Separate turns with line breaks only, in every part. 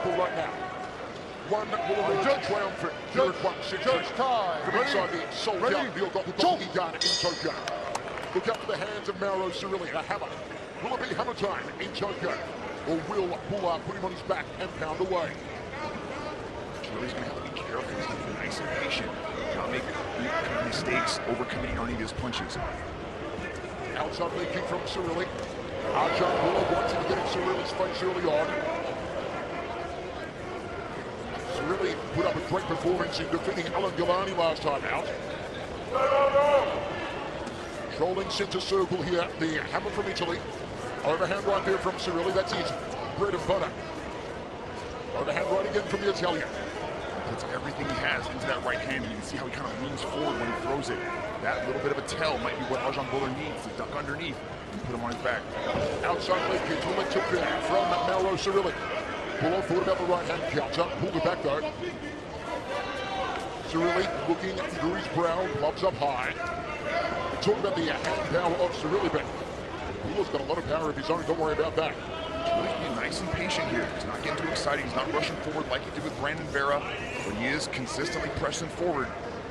circle right now. One will emerge triumphant here at 160 from inside the sold-out Bhullar guard in Tokyo. Look up to the hands of Mauro Cerilli, a hammer. Will it be hammer time in Tokyo? Or will Bhullar put him on his back and pound away?
Cerilli's going to have to be careful. He's going to be nice and patient. Not make mistakes, overcommitting on any of his punches.
Outside leg kick from Cerilli. Arjan Bhullar wants to get in Cerilli's face early on. Cerilli put up a great performance in defeating Alan Galani last time out. Controlling centre circle here, the hammer from Italy. Overhand right there from Cerilli, that's his bread and butter. Overhand right again from the Italian.
Puts everything he has into that right hand. You can see how he kind of leans forward when he throws it. That little bit of a tell might be what Arjan Bhullar needs to duck underneath and put him on his back.
Outside leg kick, Bhullar took there from Mauro Cerilli. Bhullar thought about the right hand counter, pulled it back though. Cerilli looking through his brow, clubs up high. Talk about the hand power of Cerilli, but Bhullar's got a lot of power of his own, don't worry about that.
Cerilli's being nice and patient here. He's not getting too excited. He's not rushing forward like he did with Brandon Vera, but he is consistently pressing forward,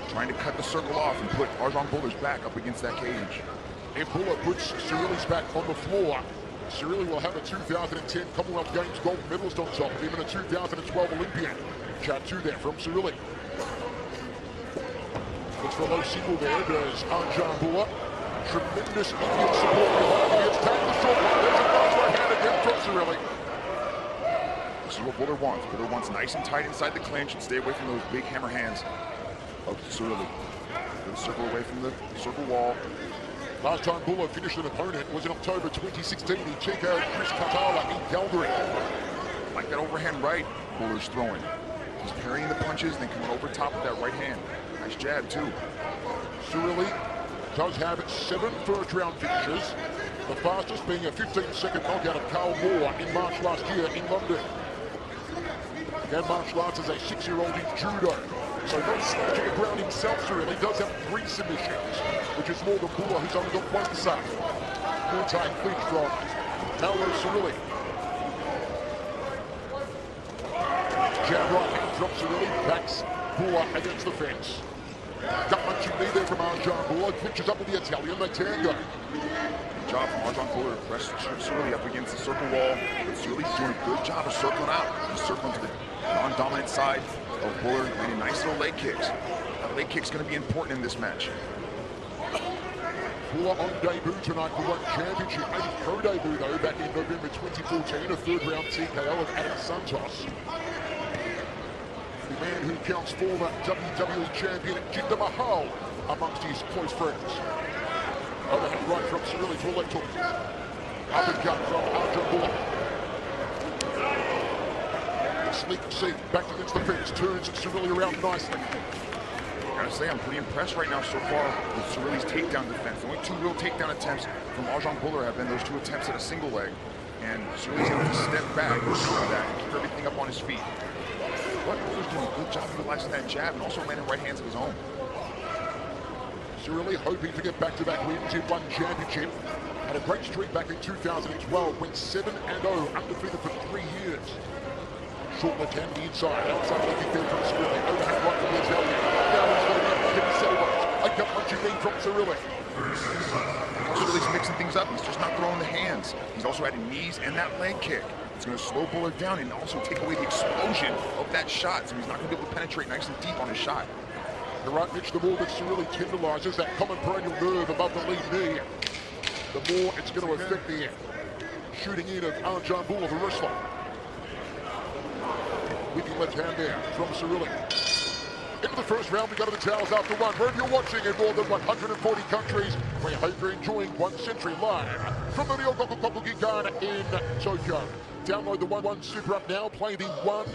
trying to cut the circle off and put Arjan Bhullar's back up against that cage.
If Bhullar puts Cerilli's back on the floor, Cerilli will have a 2010 Commonwealth Games gold medalist on top of him and a 2012 Olympian. Jab 2 there from Cerilli. Looks for a low single there, does Arjan Bhullar. Tremendous Indian support behind him. It's taken the short one. There's a nice right hand again from Cerilli.
This is what Bhullar wants. Bhullar wants nice and tight inside the clinch and stay away from those big hammer hands of Cerilli. Then circle away from the circle wall.
Last time Bhullar finished an opponent was in October 2016. He checked out Chris Katala in Calgary.
Like that overhand right Bhullar's throwing. He's parrying the punches, then coming over top of that right hand. Nice jab, too.
Cerilli does have 7 first-round finishes, the fastest being a 15-second knockout of Carl Moore in March last year in London. Began martial arts as a 6-year-old in judo, so not snatching the ground himself. Cerilli does have 3 submissions, which is more than Bhullar, who's only got 1 sub. Full-time clinch from Mauro Cerilli. Jab right hand from Cerilli, backs Bhullar against the fence. Gut punching knee there from Arjan Bhullar, clinches up with the Italian, they tango.
Good job from Arjan Bhullar to press Cerilli up against the circle wall. But Cerilli's doing a good job of circling out. He's circling to the non-dominant side of Bhullar, landing nice little leg kicks. That leg kick's going to be important in this match.
Bhullar on debut tonight for One Championship. Made his pro debut though back in November 2014, a 3rd-round TKO of Adam Santos. The man who counts former WWE champion Jinder Mahal amongst his close friends. Overhand right from Cerilli to a left hook. Uppercut from Arjan Bhullar. Sneak seat back against the fence, turns Cerilli around nicely.
I gotta say, I'm pretty impressed right now so far with Cerilli's takedown defense. The only 2 real takedown attempts from Arjan Bhullar have been those 2 attempts at a single leg. And Cerilli's able to step back and keep everything up on his feet. But Bhullar's doing a good job utilizing that jab and also landing right hands of his own.
Cerilli hoping to get back-to-back wins in One Championship. Had a great streak back in 2012, went 7-0, undefeated for 3 years. Short left hand inside, outside leg kick there from Cerilli. Overhand right from the Italian. Now he's going to get his elbows. A gut punching knee from Cerilli.
Cerilli's mixing things up. He's just not throwing the hands. He's also adding knees and that leg kick. It's going to slow Bhullar down and also take away the explosion of that shot, so he's not going to be able to penetrate nice and deep on his shot.
The right pitch, the more that Cerilli tenderizes that common perennial nerve above the lead knee, the more it's going to affect the shooting in of Arjan Bhullar, the wrestler. Whipping left hand there from Cerilli. Into the first round, we go to the towels after 1. Wherever you're watching in more than 140 countries, we hope you're enjoying 1 Century live from the Ryogoku Garden in Tokyo. Download the 1-1 Super App now, play the One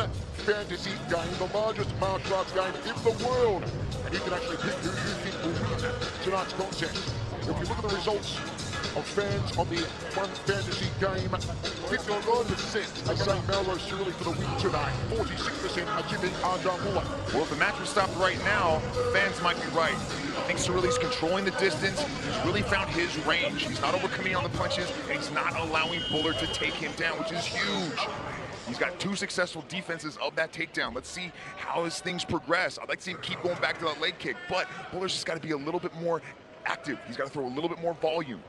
Fantasy game, the largest martial arts game in the world. And you can actually pick who you think will win tonight's contest. If you look at the results of fans on the One Fantasy game, 59% are saying Mauro Cerilli for the win tonight. 46% are tipping Arjan Bhullar.
Well, if the match was stopped right now, fans might be right. I think Cerilli's controlling the distance. He's really found his range. He's not overcoming on the punches, and he's not allowing Bhullar to take him down, which is huge. He's got 2 successful defenses of that takedown. Let's see how his things progress. I'd like to see him keep going back to that leg kick, but Bhullar's just got to be a little bit more active. He's got to throw a little bit more volume.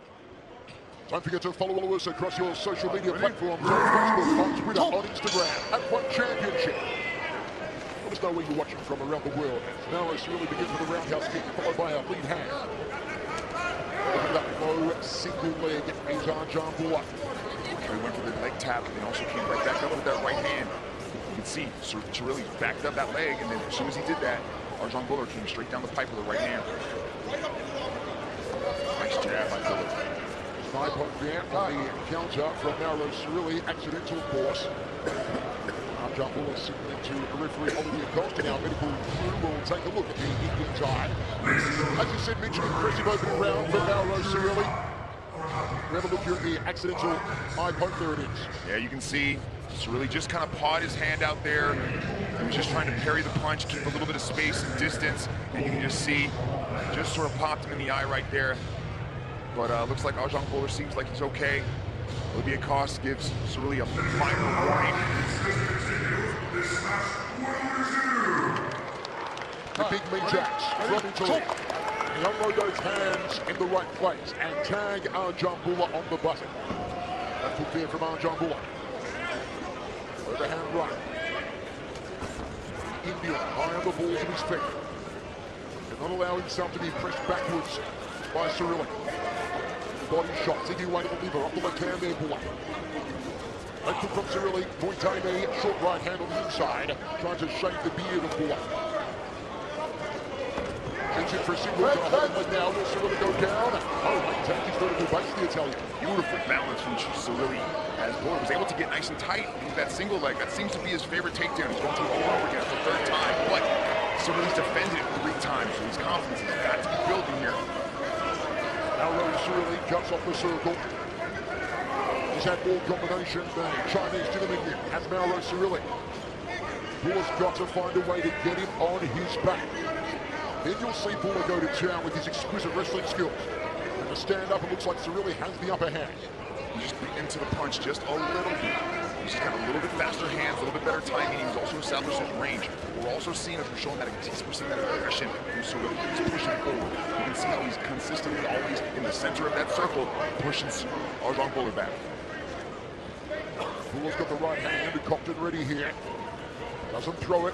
Don't forget to follow us across your social media platforms on Facebook, on Twitter, on Instagram, at One Championship. Let us know where you're watching from around the world. Mauro Cerilli begins with a roundhouse kick, followed by a lead hand. Looking at that low single leg is Arjan Bhullar.
He went for the leg tap and also came right back up with that right hand. You can see Cerilli backed up that leg, and then as soon as he did that, Arjan Bhullar came straight down the pipe with the right hand. Nice jab by Bhullar.
5 point there on the counter from Mauro Cerilli, accidental force. Arjan Bhullar signaling to referee Olivier Costa. Now medical crew will take a look at the Indian tie. As you said, Mitch, an impressive opening round for Mauro Cerilli. We have a look here at the accidental high poke. There it is.
Yeah, you can see Cerilli just kind of pawed his hand out there. He was just trying to parry the punch, keep a little bit of space and distance, and you can just see, just sort of popped him in the eye right there. But looks like Arjan Bhullar seems like he's okay. Olivier Costa gives Cerilli a minor warning.
The big meat jacks from Italy. He'll unload those hands in the right place and tag Arjan Bhullar on the button. That took there from Arjan Bhullar. Overhand right. Indian high on the balls of his feet. Did not allow himself to be pressed backwards by Cerilli. Body shot, taking away to the liver, up the left hand there, Bhullar. Left hook from Cerilli, Muay knee, short right hand on the inside, trying to shave the beard of Bhullar. Attention for a single, gonna hold him now, will Cerilli go down? Oh, late take his vertical base, the Italian.
Beautiful balance from Cerilli as Bhullar was able to get nice and tight with that single leg. That seems to be his favorite takedown. He's going to over and over again for the 3rd time, but Cerilli's defended it 3 times, so his confidence has got to be building here.
Mauro Cerilli cuts off the circle. He's had more combinations than Chinese gentleman here, has Mauro Cerilli. Bhullar's got to find a way to get him on his back. Then you'll see Bhullar go to town with his exquisite wrestling skills. And to stand up, it looks like Cerilli has the upper hand.
He's just beating into the punch just a little bit. He's just got a little bit faster hands, a little bit better timing. He's also established his range. We're also seeing, as we're showing that, we're seeing that aggression from Cerilli. He's pushing forward. You can see how he's consistently always in the center of that circle, pushing Arjan Bhullar back.
Bhullar's got the right hand cocked and ready here. Doesn't throw it.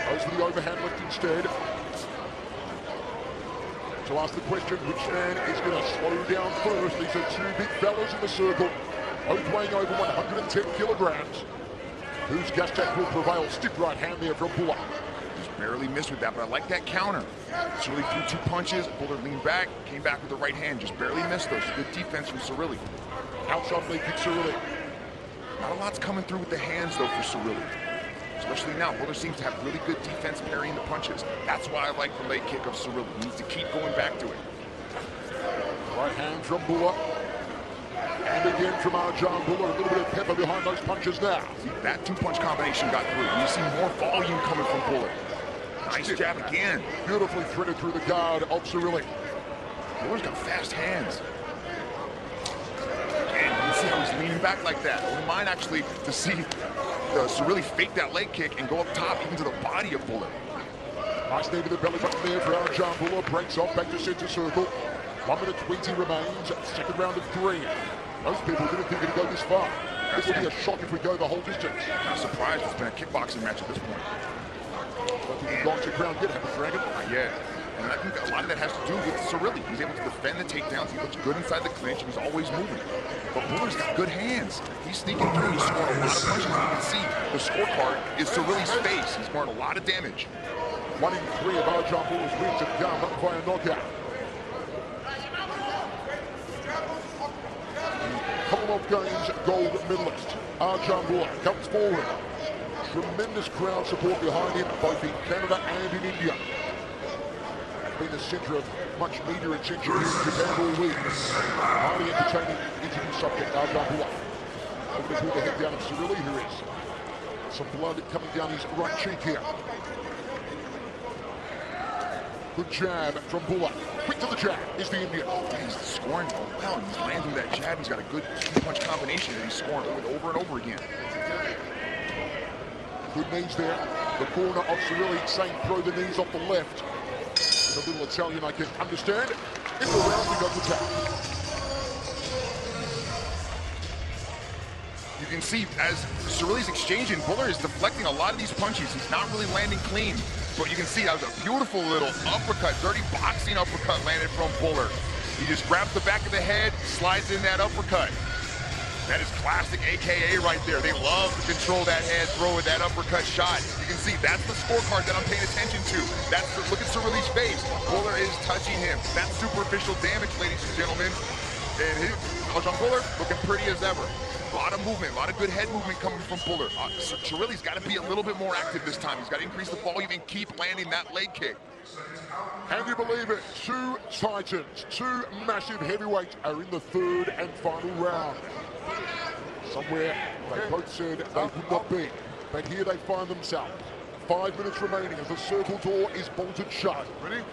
Goes for the overhand lift instead. To ask the question, which man is going to slow down first? These are 2 big fellas in the circle, both weighing over 110 kilograms. Whose gas tank will prevail? Stiff right hand there from Bhullar.
Just barely missed with that, but I like that counter. Cerilli threw 2 punches, Bhullar leaned back, came back with the right hand, just barely missed those. Good defense from Cerilli.
Outside leg kick Cerilli.
Not a lot's coming through with the hands though for Cerilli. Especially now, Bhullar seems to have really good defense parrying the punches. That's why I like the leg kick of Cerilli. He needs to keep going back to it.
Right hand from Bhullar. And again from Arjan Bhullar. A little bit of pepper behind those punches now.
See, that 2-punch combination got through. And you see more volume coming from Bhullar. Nice jab again.
Beautifully threaded through the guard of Cerilli.
Bhullar's got fast hands. And you see how he's leaning back like that. I wouldn't mind actually to see Cerilli fake that leg kick and go up top even to the body of Bhullar.
Nice knee to the belly button there for Arjan Bhullar. Breaks off back to center circle. 1 minute 20 remains. 2nd round of 3. Most people didn't think it'd go this far. This would be a shock if we go the whole distance.
I'm surprised it's been a kickboxing match at this point.
Don't think the gong to ground yet, have a dragon.
Yeah. And I think a lot of that has to do with Cerilli. He's able to defend the takedowns. He looks good inside the clinch. He's always moving. But Bhullar's got good hands. He's sneaking through. He's scoring a lot of punches. You can see the scorecard is Cerilli's face. He's scoring a lot of damage.
1 in 3 of Arjan Bhullar's wins have come up via knockout. Commonwealth Games gold medalist Arjan Bhullar comes forward. Tremendous crowd support behind him, both in Canada and in India. Been the centre of much media attention here in Japan all week. Highly entertaining interview subject, Arjan Bhullar. Looking to pull the head down of Cerilli, who is some blood coming down his right cheek here. Good jab from Bhullar. Quick to the jab is the Indian.
He's scoring well. He's landing that jab. He's got a good punch combination that he's scoring over and over again.
Good knees there. The corner of Cerilli saying throw the knees off the left. With a little Italian I can understand. In the round we go to tap.
You can see as Cerilli's exchanging, Bhullar is deflecting a lot of these punches. He's not really landing clean. But you can see that was a beautiful little uppercut, dirty boxing uppercut landed from Bhullar. He just grabs the back of the head, slides in that uppercut. That is classic AKA right there. They love to control that head, throw with that uppercut shot. You can see that's the scorecard that I'm paying attention to. Look at Cerilli's face. Bhullar is touching him. That's superficial damage, ladies and gentlemen. And Arjan Bhullar looking pretty as ever. A lot of movement, a lot of good head movement coming from Bhullar. Cerilli's got to be a little bit more active this time. He's got to increase the volume and keep landing that leg kick.
And you believe it, two titans, two massive heavyweights are in the third and final round. Somewhere they both said they would not be, but here they find themselves. 5 minutes remaining as the circle door is bolted shut. Ready?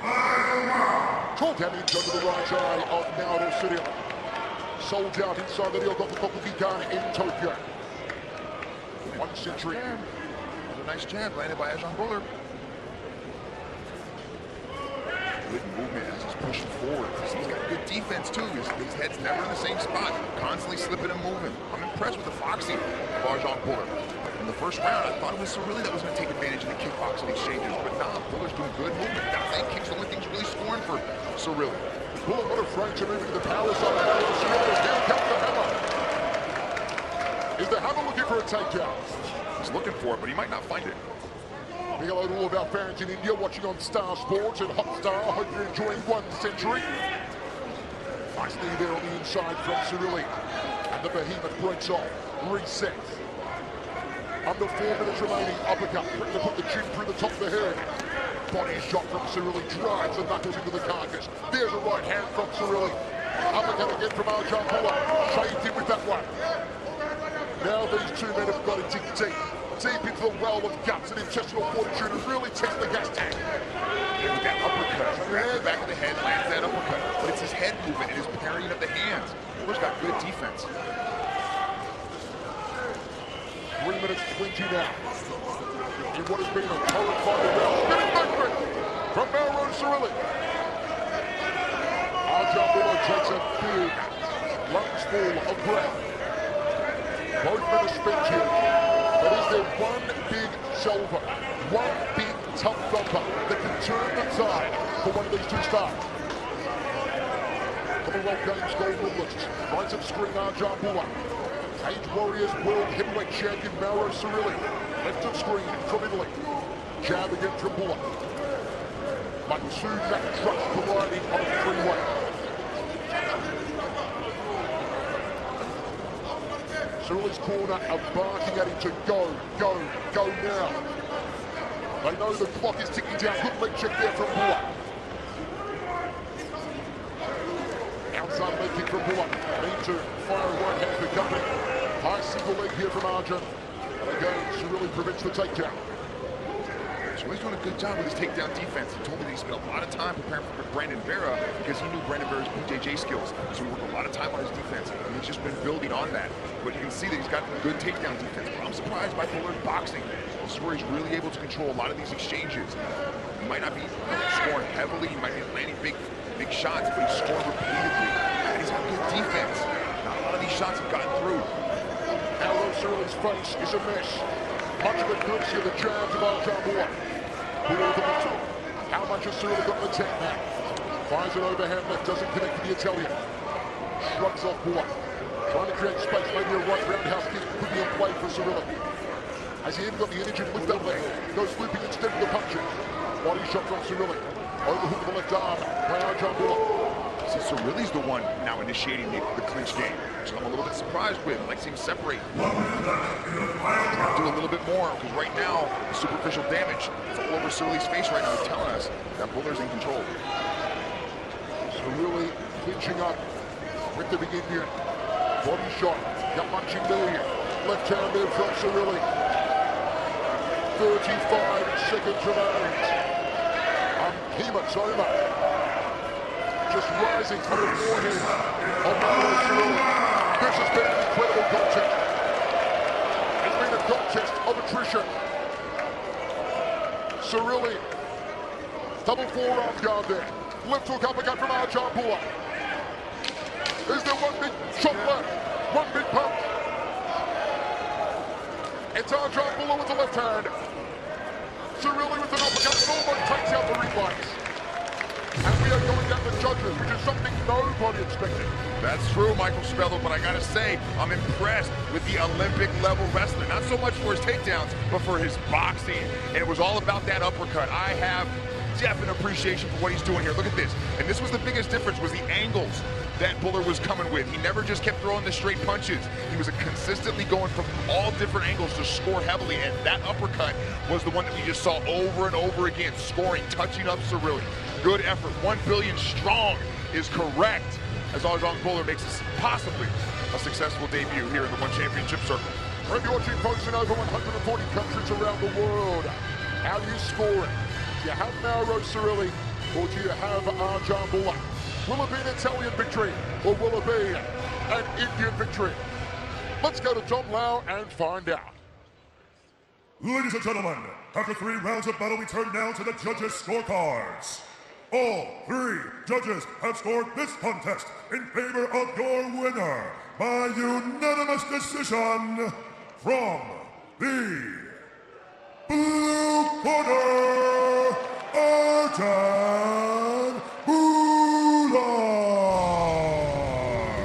12 damage under the right eye of Mauro Cerilli. Sold out inside the Rio Gigan in Tokyo. 1 century.
Another nice jab landed by Arjan Bhullar. Good movement as he's pushing forward. He's got good defense too. His head's never in the same spot. Constantly slipping and moving. I'm impressed with the foxing of Arjan Bhullar. In the first round, I thought it was Cerilli that was going to take advantage of the kickboxing exchanges, but nah, Bhullar's doing good movement. That leg kick's the only thing he's really scoring for Cerilli.
Bhullar not afraid to move into the power side. Cerilli down, comes the hammer. Is the hammer looking for a takedown?
He's looking for it, but he might not find it.
Big hello to all of our fans in India watching on Star Sports and Hotstar. I hope you're enjoying 1 century. Nice knee there on the inside from Cerilli. And the behemoth breaks off. Resets. Under 4 minutes remaining. Uppercut. Quick to put the chin through the top of the head. Body shot from Cerilli. Drives the knuckles into the carcass. There's a right hand from Cerilli. Uppercut again from Arjan Bhullar. Shaved in with that one. Now these two men have got to dig deep into the well of guts and intestinal fortitude and really test the gas tank.
And with that uppercut, grabs the back of the head, lands that uppercut. But it's his head movement and his parrying of the hands. Bhullar's got good defense.
3 minutes 20 now. In what has been a current final round. Spinning victory from Mauro Cerilli. Arjan Bhullar takes a big lungs full of breath. Both men are spent here. But is there one big salver, one big tough thumper that can turn the tide for one of these two stars? Commonwealth Games gold medalist, right of screen Arjan Bhullar. Cage Warriors World Heavyweight Champion Mauro Cerilli. Left of screen from Italy. Jab again from Bhullar. But two Mack trucks colliding on a freeway. Cerilli's corner are barking at him to go now. They know the clock is ticking down. Good leg check there from Bhullar. Outside leg kick from Bhullar. Need to fire a right hand for company. High single leg here from Arjan. And again, Cerilli prevents the takedown.
Cerilli's doing a good job with his takedown defense. He told me that he spent a lot of time preparing for Brandon Vera because he knew Brandon Vera's BJJ skills. So he worked a lot of time on his defense. And he's just been building on that. But you can see that he's got good takedown defense. But I'm surprised by Bhullar's boxing. This is where he's really able to control a lot of these exchanges. He might not be scoring heavily. He might be landing big shots, but he's scoring repeatedly. And he's got good defense. Not a lot of these shots have gotten through.
Mauro Cerilli's face is a mess. Much of it courtesy of the jabs of Arjan Bhullar. Bhullar with the bottom. How much has Cerilli got in the tank now? Fires an overhand left, doesn't connect with the Italian. Shrugs off Bhullar. Trying to create space, maybe a right roundhouse kick could be in play for Cerilli. Has he even got the energy to lift that leg? Goes looping instead of the punches. Body shot from Cerilli. Overhook of the left arm by Arjan Bhullar.
See, Cerilli's the one now initiating the clinch game, which I'm a little bit surprised with. I'd like to see him separate. Do a little bit more, because right now, the superficial damage is all over Cerilli's face right now. It's telling us that Bhullar's in control.
Cerilli clinching up with the big Indian. Body shot, got punching knee. Left hand there from Cerilli. 35 seconds remains. Hematoma. Just rising to the forehead of Mauro Cerilli. This has been an incredible contest. It's been a contest of attrition. Cerilli. Double forearm guard there. Left hook uppercut from Arjan Bhullar. Is there one big shot left? One big punch. It's Arjan Bhullar with the left hand. Cerilli with an uppercut and almost takes out the reflex. And we are going down the judges, which is something nobody expected.
That's true, Michael Spello, but I gotta say, I'm impressed with the Olympic level wrestler. Not so much for his takedowns, but for his boxing. And it was all about that uppercut. I have definite appreciation for what he's doing here. Look at this. And this was the biggest difference, was the angles that Bhullar was coming with. He never just kept throwing the straight punches. He was consistently going from all different angles to score heavily, and that uppercut was the one that we just saw over and over again, scoring, touching up Cerilli. Good effort. 1 billion strong is correct, as Arjan Bhullar makes this possibly a successful debut here in the One Championship Circle.
We're watching folks in over 140 countries around the world. How do you score it? Do you have Mauro Cerilli, or do you have Arjan Bhullar? Will it be an Italian victory, or will it be an Indian victory? Let's go to Tom Lau and find out.
Ladies and gentlemen, after 3 rounds of battle, we turn now to the judges' scorecards. All 3 judges have scored this contest in favor of your winner by unanimous decision from the blue corner, Arjan Bhullar.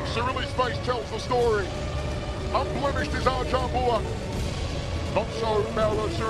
Cerilli's face tells the story. Unblemished is Arjan Bhullar. Not so Mauro Cerilli.